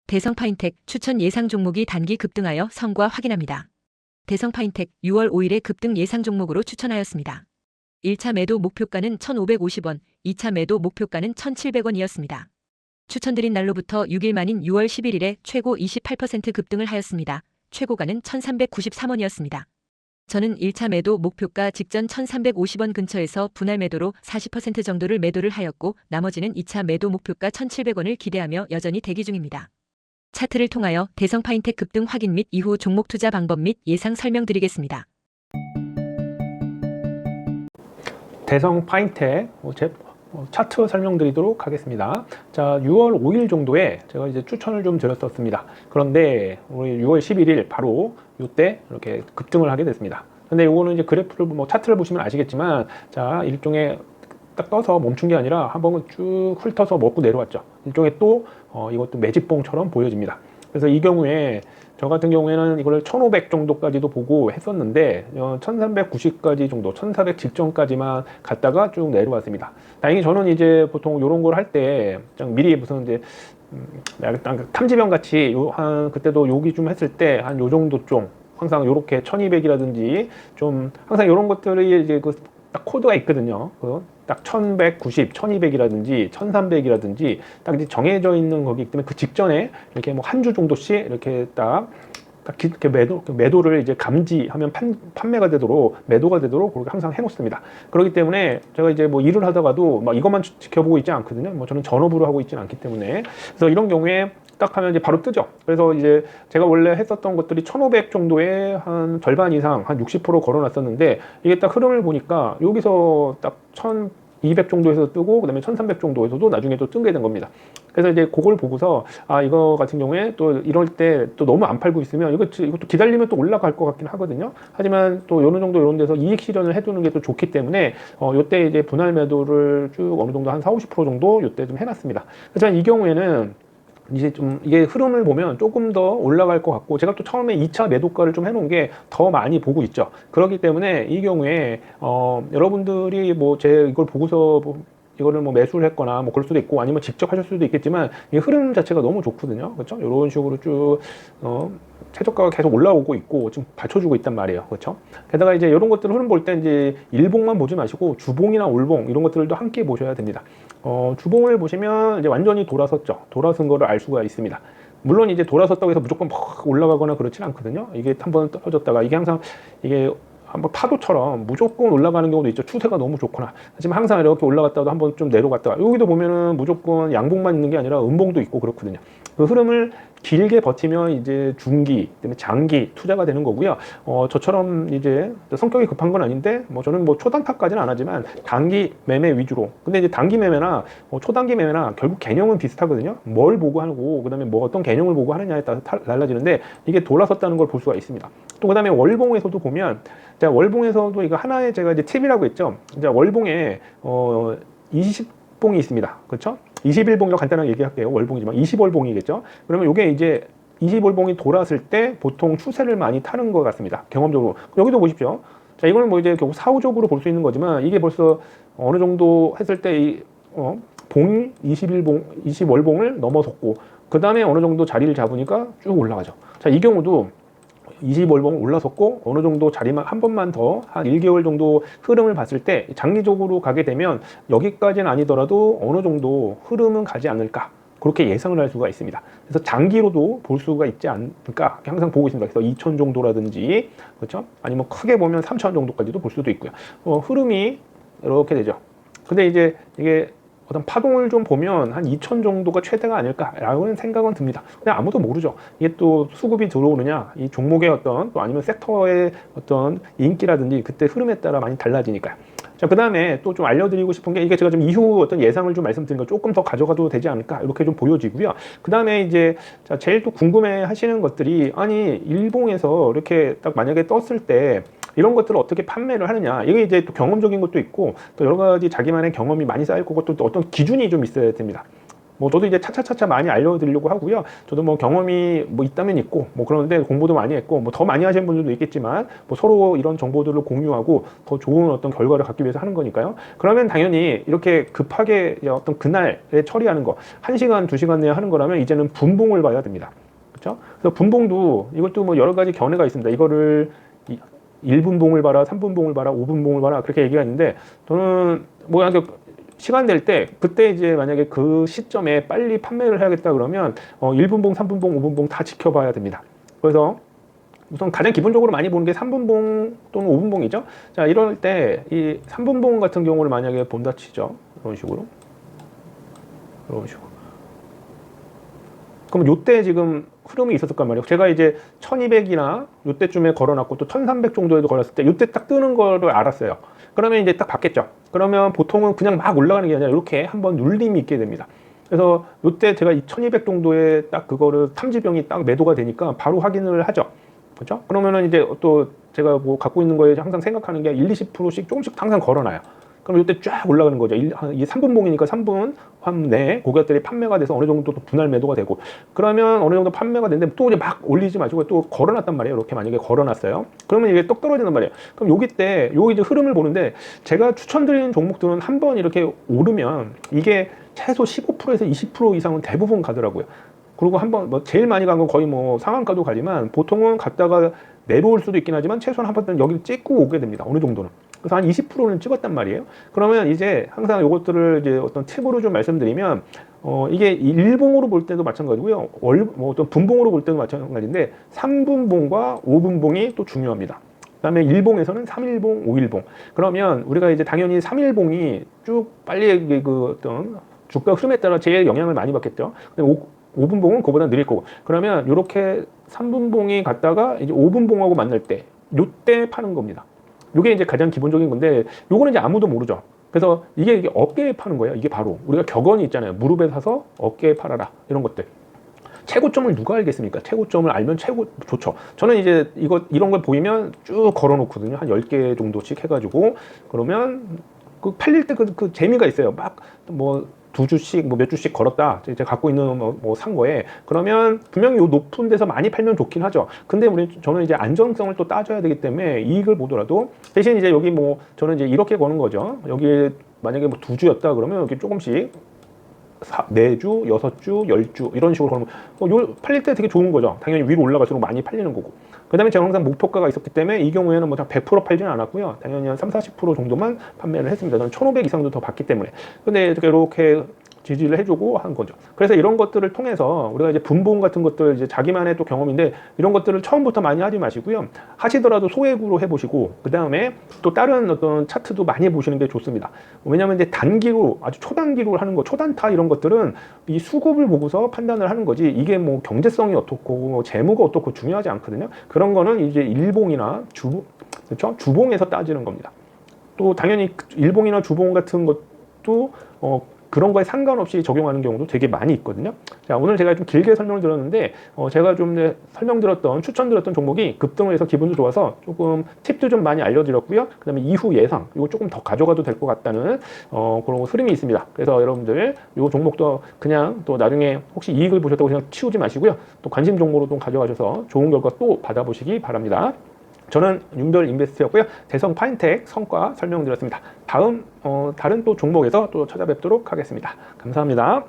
대성파인텍 추천 예상 종목이 단기 급등하여 성과 확인합니다. 대성파인텍 6월 5일에 급등 예상 종목으로 추천하였습니다. 1차 매도 목표가는 1,550원, 2차 매도 목표가는 1,700원이었습니다. 추천드린 날로부터 6일 만인 6월 11일에 최고 28% 급등을 하였습니다. 최고가는 1,393원이었습니다. 저는 1차 매도 목표가 직전 1,350원 근처에서 분할 매도로 40% 정도를 매도를 하였고 나머지는 2차 매도 목표가 1,700원을 기대하며 여전히 대기 중입니다. 차트를 통하여 대성파인텍 급등 확인 및 이후 종목 투자 방법 및 예상 설명드리겠습니다. 대성파인텍 차트 설명드리도록 하겠습니다. 자, 6월 5일 정도에 제가 이제 추천을 좀 드렸었습니다. 그런데 우리 6월 11일 바로 이때 이렇게 급등을 하게 됐습니다. 근데 이거는 이제 그래프를 차트를 보시면 아시겠지만, 자, 일종의 딱 떠서 멈춘 게 아니라 한 번은 쭉 훑어서 먹고 내려왔죠. 일종의 또 이것도 매직봉처럼 보여집니다. 그래서 이 경우에 저 같은 경우에는 이걸 1500 정도까지도 보고 했었는데 1390까지 정도, 1400 직전까지만 갔다가 쭉 내려왔습니다. 다행히 저는 이제 보통 이런 걸 할 때 미리 무슨 이제 약간 탐지병 같이 한 그때도 요기 좀 했을 때 한 요 정도 좀 항상 요렇게 1200이라든지 좀 항상 이런 것들이 이제 그 딱 코드가 있거든요. 딱 1190, 1200이라든지 1300이라든지 딱 이제 정해져 있는 거기 때문에 그 직전에 이렇게 뭐 한 주 정도씩 이렇게 딱 이렇게 매도를 이제 감지하면 판매가 되도록, 매도가 되도록 그렇게 항상 해놓습니다. 그렇기 때문에 제가 이제 뭐 일을 하다가도 막 이것만 지켜보고 있지 않거든요. 뭐 저는 전업으로 하고 있지는 않기 때문에. 그래서 이런 경우에 딱 하면 이제 바로 뜨죠. 그래서 이제 제가 원래 했었던 것들이 1500 정도에 한 절반 이상, 한 60% 걸어놨었는데 이게 딱 흐름을 보니까 여기서 딱 1200 정도에서 뜨고 그다음에 1300 정도에서도 나중에 또 뜨게 된 겁니다. 그래서 이제 그걸 보고서 이거 같은 경우에 또 이럴 때 또 너무 안 팔고 있으면 이것도 기다리면 또 올라갈 것 같긴 하거든요. 하지만 또 어느 정도 이런 데서 이익 실현을 해두는 게 또 좋기 때문에 요때 이제 분할 매도를 쭉 어느 정도 한 40, 50% 정도 요때 좀 해놨습니다. 하지만 이 경우에는 이제 좀 이게 흐름을 보면 조금 더 올라갈 것 같고, 제가 또 처음에 2차 매도가를 좀 해놓은 게 더 많이 보고 있죠. 그렇기 때문에 이 경우에 여러분들이 뭐 제 이걸 보고서 이거를 뭐 매수를 했거나 뭐 그럴 수도 있고 아니면 직접 하실 수도 있겠지만 이 흐름 자체가 너무 좋거든요. 그렇죠? 이런 식으로 쭉 최저가가 계속 올라오고 있고 지금 받쳐주고 있단 말이에요. 그렇죠? 게다가 이제 이런 것들 흐름 볼 때 이제 일봉만 보지 마시고 주봉이나 올봉 이런 것들도 함께 보셔야 됩니다. 주봉을 보시면 이제 완전히 돌아섰죠. 돌아선 거를 알 수가 있습니다. 물론 이제 돌아섰다고 해서 무조건 막 올라가거나 그렇진 않거든요. 이게 한번 떨어졌다가 이게 항상 이게 한번 파도처럼 무조건 올라가는 경우도 있죠. 추세가 너무 좋거나. 하지만 항상 이렇게 올라갔다도 한번 좀 내려갔다가, 여기도 보면은 무조건 양봉만 있는 게 아니라 음봉도 있고 그렇거든요. 그 흐름을 길게 버티면 이제 중기, 그다음에 장기 투자가 되는 거고요. 저처럼 이제 성격이 급한 건 아닌데, 뭐 저는 뭐 초단타까지는 안 하지만 단기 매매 위주로. 근데 이제 단기 매매나 초단기 매매나 결국 개념은 비슷하거든요. 뭘 보고 하고, 그다음에 뭐 어떤 개념을 보고 하느냐에 따라서 달라지는데 이게 돌아섰다는 걸 볼 수가 있습니다. 또 그다음에 월봉에서도 보면, 자, 월봉에서도 이거 하나의 제가 이제 팁이라고 했죠. 이제 월봉에 20봉이 있습니다. 그렇죠? 21봉이라고 간단하게 얘기할게요. 월봉이지만 20월봉이겠죠. 그러면 이게 이제 20월봉이 돌았을 때 보통 추세를 많이 타는 것 같습니다. 경험적으로. 여기도 보십시오. 자, 이거는 뭐 이제 결국 사후적으로 볼 수 있는 거지만 이게 벌써 어느 정도 했을 때 이 봉이 20월봉을 넘어섰고 그 다음에 어느 정도 자리를 잡으니까 쭉 올라가죠. 자, 이 경우도 20월봉 올라섰고 어느 정도 자리만 한 번만 더 한 1개월 정도 흐름을 봤을 때 장기적으로 가게 되면 여기까지는 아니더라도 어느 정도 흐름은 가지 않을까, 그렇게 예상을 할 수가 있습니다. 그래서 장기로도 볼 수가 있지 않을까 항상 보고 있습니다. 그래서 2000 정도라든지, 그렇죠? 아니면 크게 보면 3000 정도까지도 볼 수도 있고요. 흐름이 이렇게 되죠. 근데 이제 이게 어떤 파동을 좀 보면 한 2000 정도가 최대가 아닐까라는 생각은 듭니다. 그냥 아무도 모르죠. 이게 또 수급이 들어오느냐, 이 종목의 어떤 또 아니면 섹터의 어떤 인기라든지 그때 흐름에 따라 많이 달라지니까요. 자, 그 다음에 또 좀 알려드리고 싶은 게, 이게 제가 좀 이후 어떤 예상을 좀 말씀드린 거 조금 더 가져가도 되지 않을까 이렇게 좀 보여지고요. 그 다음에 이제 자, 제일 또 궁금해 하시는 것들이, 아니 일봉에서 이렇게 딱 만약에 떴을 때 이런 것들을 어떻게 판매를 하느냐, 이게 이제 또 경험적인 것도 있고 또 여러 가지 자기만의 경험이 많이 쌓일 거고 또 어떤 기준이 좀 있어야 됩니다. 뭐 저도 이제 차차차차 많이 알려드리려고 하고요. 저도 뭐 경험이 뭐 있다면 있고 뭐 그런데 공부도 많이 했고 뭐 더 많이 하시는 분들도 있겠지만 뭐 서로 이런 정보들을 공유하고 더 좋은 어떤 결과를 갖기 위해서 하는 거니까요. 그러면 당연히 이렇게 급하게 어떤 그날에 처리하는 거 1시간, 2시간 내에 하는 거라면 이제는 분봉을 봐야 됩니다. 그렇죠? 그래서 분봉도 이것도 뭐 여러 가지 견해가 있습니다. 이거를 1분봉을 봐라, 3분봉을 봐라, 5분봉을 봐라 그렇게 얘기가 있는데 저는 뭐 시간 될 때 그때 이제 만약에 그 시점에 빨리 판매를 해야겠다 그러면 1분봉, 3분봉, 5분봉 다 지켜봐야 됩니다. 그래서 우선 가장 기본적으로 많이 보는 게 3분봉 또는 5분봉이죠. 자, 이럴 때 이 3분봉 같은 경우를 만약에 본다 치죠. 이런 식으로. 그럼 요때 지금 흐름이 있었을 거 말이에요. 제가 이제 1200이나 요때쯤에 걸어놨고 또 1300 정도에도 걸었을 때 요때 딱 뜨는 거를 알았어요. 그러면 이제 딱 봤겠죠. 그러면 보통은 그냥 막 올라가는 게 아니라 이렇게 한번 눌림이 있게 됩니다. 그래서 요때 제가 1200 정도에 딱 그거를 탐지병이 딱 매도가 되니까 바로 확인을 하죠. 그렇죠? 그러면은 이제 또 제가 뭐 갖고 있는 거에 항상 생각하는 게 1-20%씩 조금씩 항상 걸어놔요. 그럼 이때 쫙 올라가는 거죠. 이게 3분봉이니까 3분 내에 고객들이 판매가 돼서 어느 정도 또 분할 매도가 되고 그러면 어느 정도 판매가 되는데 또 이제 막 올리지 마시고 또 걸어놨단 말이에요. 이렇게 만약에 걸어놨어요. 그러면 이게 똑 떨어지는 말이에요. 그럼 여기 때 요 이제 흐름을 보는데 제가 추천드리는 종목들은 한번 이렇게 오르면 이게 최소 15%에서 20% 이상은 대부분 가더라고요. 그리고 한번 뭐 제일 많이 간 건 거의 뭐 상한가도 가지만 보통은 갔다가 내려올 수도 있긴 하지만 최소한 한 번은 여기를 찍고 오게 됩니다. 어느 정도는. 그래서 한 20%는 찍었단 말이에요. 그러면 이제 항상 이것들을 이제 어떤 팁으로 좀 말씀드리면, 이게 일봉으로 볼 때도 마찬가지고요. 뭐 어떤 분봉으로 볼 때도 마찬가지인데, 3분봉과 5분봉이 또 중요합니다. 그 다음에 일봉에서는 3일봉, 5일봉. 그러면 우리가 이제 당연히 3일봉이 쭉 빨리 그 어떤 주가 흐름에 따라 제일 영향을 많이 받겠죠. 근데 5분봉은 그거보다 느릴 거고. 그러면 이렇게 3분봉이 갔다가 이제 5분봉하고 만날 때, 요때 파는 겁니다. 요게 이제 가장 기본적인 건데 요거는 이제 아무도 모르죠. 그래서 이게 어깨에 파는 거예요. 이게 바로 우리가 격언이 있잖아요. 무릎에 사서 어깨에 팔아라 이런 것들. 최고점을 누가 알겠습니까? 최고점을 알면 최고 좋죠. 저는 이제 이런 걸 보이면 쭉 걸어 놓거든요. 한 10개 정도씩 해가지고 그러면 그 팔릴 때 그 재미가 있어요. 막 뭐 2주씩 뭐 몇 주씩 걸었다. 제가 갖고 있는 뭐 산 거에 그러면 분명히 요 높은 데서 많이 팔면 좋긴 하죠. 근데 저는 이제 안정성을 또 따져야 되기 때문에 이익을 보더라도 대신 이제 여기 뭐 저는 이제 이렇게 거는 거죠. 여기 만약에 뭐 2주였다 그러면 여기 조금씩 4주, 6주, 10주 이런 식으로 걸으면 요 팔릴 때 되게 좋은 거죠. 당연히 위로 올라갈수록 많이 팔리는 거고. 그 다음에 제가 항상 목표가가 있었기 때문에 이 경우에는 뭐 100% 팔지는 않았고요. 당연히 한 30-40% 정도만 판매를 했습니다. 저는 1500 이상도 더 받기 때문에. 근데 이렇게 지지를 해주고 한 거죠. 그래서 이런 것들을 통해서 우리가 이제 분봉 같은 것들 이제 자기만의 또 경험인데 이런 것들을 처음부터 많이 하지 마시고요. 하시더라도 소액으로 해보시고 그 다음에 또 다른 어떤 차트도 많이 보시는 게 좋습니다. 왜냐하면 이제 단기로 아주 초단기로 하는 거, 초단타 이런 것들은 이 수급을 보고서 판단을 하는 거지 이게 뭐 경제성이 어떻고 뭐 재무가 어떻고 중요하지 않거든요. 그런 거는 이제 일봉이나 그렇죠? 주봉에서 따지는 겁니다. 또 당연히 일봉이나 주봉 같은 것도 그런 거에 상관없이 적용하는 경우도 되게 많이 있거든요. 자, 오늘 제가 좀 길게 설명을 드렸는데 제가 좀 추천드렸던 종목이 급등을 해서 기분도 좋아서 조금 팁도 좀 많이 알려드렸고요. 그 다음에 이후 예상 이거 조금 더 가져가도 될 것 같다는 그런 흐름이 있습니다. 그래서 여러분들 이 종목도 그냥 또 나중에 혹시 이익을 보셨다고 그냥 치우지 마시고요. 또 관심 종목으로 좀 가져가셔서 좋은 결과 또 받아보시기 바랍니다. 저는 윤별 인베스트였고요. 대성 파인텍 성과 설명드렸습니다. 다음 다른 또 종목에서 또 찾아뵙도록 하겠습니다. 감사합니다.